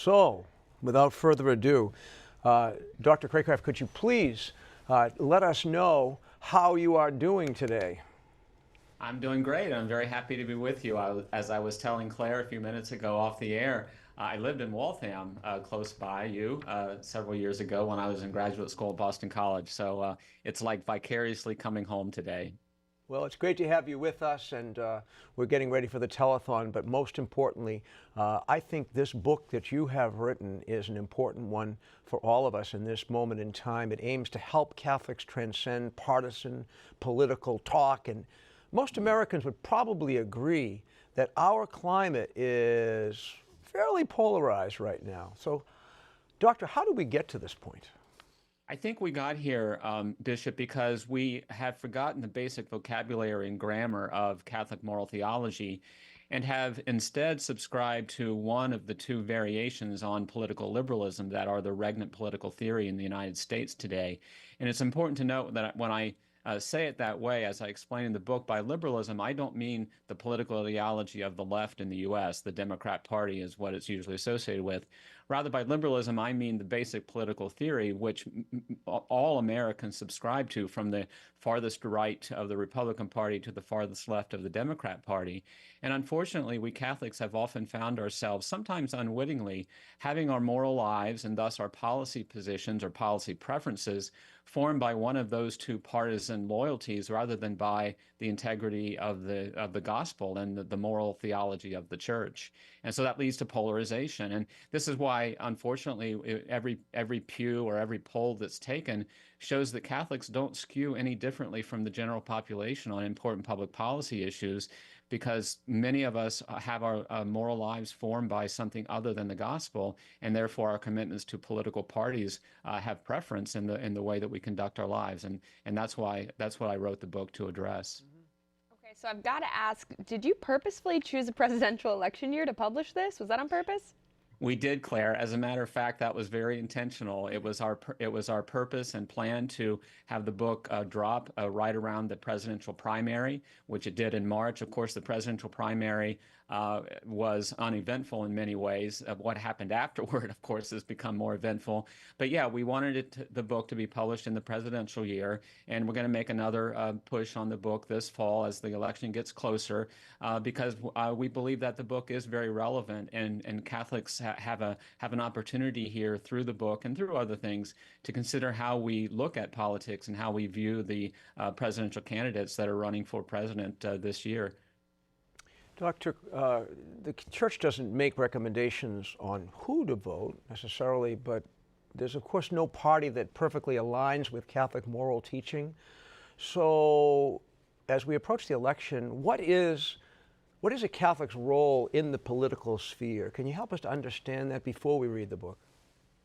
So, without further ado, Dr. Craycraft, could you please let us know how you are doing today? I'm doing great. I'm very happy to be with you. As I was telling Claire a few minutes ago off the air, I lived in Waltham, close by you, several years ago when I was in graduate school at Boston College. So it's like vicariously coming home today. Well, it's great to have you with us, and we're getting ready for the telethon. But most importantly, I think this book that you have written is an important one for all of us in this moment in time. It aims to help Catholics transcend partisan political talk, and most Americans would probably agree that our climate is fairly polarized right now. So, Doctor, how did we get to this point? I think we got here, Bishop, because we have forgotten the basic vocabulary and grammar of Catholic moral theology and have instead subscribed to one of the two variations on political liberalism that are the regnant political theory in the United States today. And it's important to note that when I say it that way, as I explain in the book, by liberalism, I don't mean the political ideology of the left in the US. The Democrat Party is what it's usually associated with. Rather, by liberalism, I mean the basic political theory which all Americans subscribe to, from the farthest right of the Republican Party to the farthest left of the Democrat Party. And unfortunately, we Catholics have often found ourselves, sometimes unwittingly, having our moral lives and thus our policy positions or policy preferences formed by one of those two partisan loyalties rather than by the integrity of the gospel and the moral theology of the church. And so that leads to polarization. And this is why, unfortunately, every pew or every poll that's taken shows that Catholics don't skew any differently from the general population on important public policy issues, because many of us have our moral lives formed by something other than the gospel, and therefore our commitments to political parties have preference in the way that we conduct our lives, and that's what I wrote the book to address. Okay, so I've got to ask, did you purposefully choose a presidential election year to publish this? Was that on purpose? We did, Claire. As a matter of fact, that was very intentional. It was our purpose and plan to have the book drop right around the presidential primary, which it did in March. Of course, the presidential primary was uneventful in many ways. What happened afterward, of course, has become more eventful. But yeah, we wanted the book to be published in the presidential year, and we're going to make another push on the book this fall as the election gets closer, because we believe that the book is very relevant, and Catholics have an opportunity here through the book and through other things to consider how we look at politics and how we view the presidential candidates that are running for president this year. Doctor, the church doesn't make recommendations on who to vote necessarily, but there's, of course, no party that perfectly aligns with Catholic moral teaching. So, as we approach the election, what is a Catholic's role in the political sphere? Can you help us to understand that before we read the book?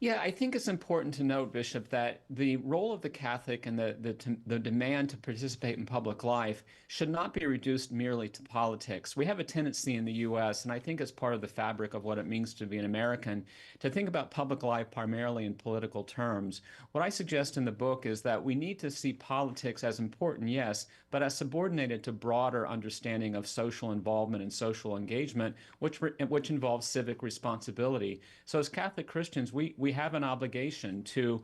Yeah, I think it's important to note, Bishop, that the role of the Catholic and the demand to participate in public life should not be reduced merely to politics. We have a tendency in the U.S., and I think it's part of the fabric of what it means to be an American, to think about public life primarily in political terms. What I suggest in the book is that we need to see politics as important, yes, but as subordinated to broader understanding of social involvement and social engagement, which involves civic responsibility. So as Catholic Christians, we have an obligation to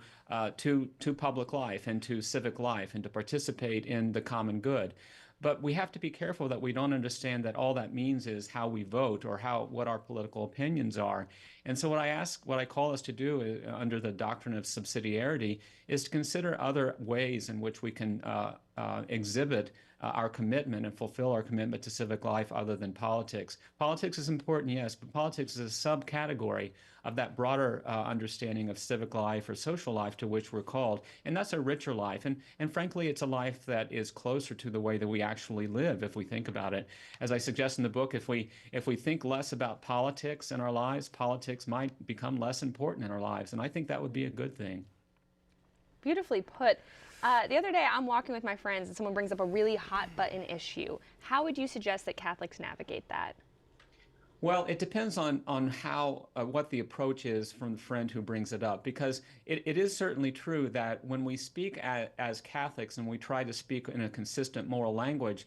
public life and to civic life and to participate in the common good. But we have to be careful that we don't understand that all that means is how we vote or what our political opinions are. And so what I call us to do under the doctrine of subsidiarity is to consider other ways in which we can exhibit our commitment and fulfill our commitment to civic life other than politics. Politics is important, yes, but politics is a subcategory of that broader understanding of civic life or social life to which we're called. And that's a richer life. And frankly, it's a life that is closer to the way that we actually live if we think about it. As I suggest in the book, if we think less about politics in our lives, politics might become less important in our lives. And I think that would be a good thing. Beautifully put. The other day, I'm walking with my friends and someone brings up a really hot button issue. How would you suggest that Catholics navigate that? Well, it depends on how what the approach is from the friend who brings it up, because it is certainly true that when we speak as Catholics and we try to speak in a consistent moral language,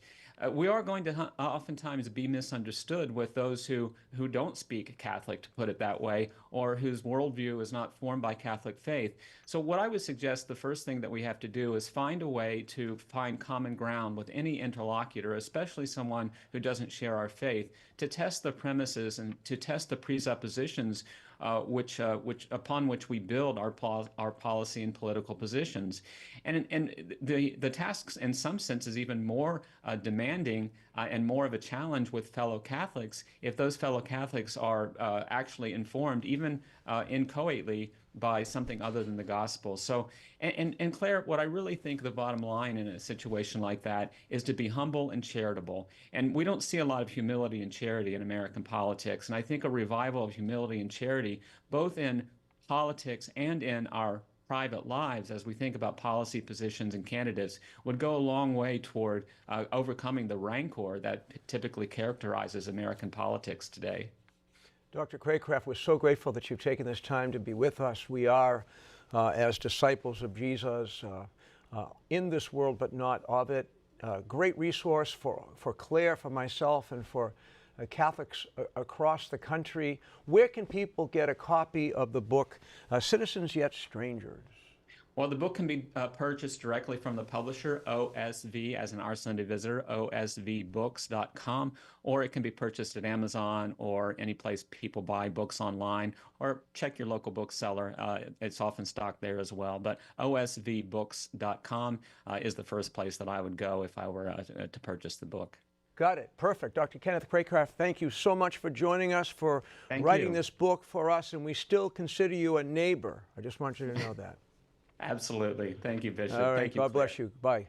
we are going to oftentimes be misunderstood with those who don't speak Catholic, to put it that way, or whose worldview is not formed by Catholic faith. So what I would suggest, the first thing that we have to do is find a way to find common ground with any interlocutor, especially someone who doesn't share our faith, to test the premises and to test the presuppositions upon which we build our policy and political positions. And the tasks, in some senses, even more demanding and more of a challenge with fellow Catholics if those fellow Catholics are actually informed, even inchoately, by something other than the gospel. So, and Claire, what I really think the bottom line in a situation like that is to be humble and charitable. And we don't see a lot of humility and charity in American politics. And I think a revival of humility and charity, both in politics and in our private lives, as we think about policy positions and candidates, would go a long way toward overcoming the rancor that typically characterizes American politics today. Dr. Craycraft, we're so grateful that you've taken this time to be with us. We are, as disciples of Jesus, in this world but not of it. Great resource for Claire, for myself, and for Catholics across the country. Where can people get a copy of the book, Citizens Yet Strangers? Well, the book can be purchased directly from the publisher, OSV, as an Our Sunday Visitor, osvbooks.com, or it can be purchased at Amazon or any place people buy books online, or check your local bookseller. It's often stocked there as well. But osvbooks.com is the first place that I would go if I were to purchase the book. Got it. Perfect. Dr. Kenneth Craycraft, thank you so much for joining us, for writing this book for us, and we still consider you a neighbor. I just want you to know that. Absolutely. Thank you, Bishop. All right. Thank you, God Claire. bless you. Bye.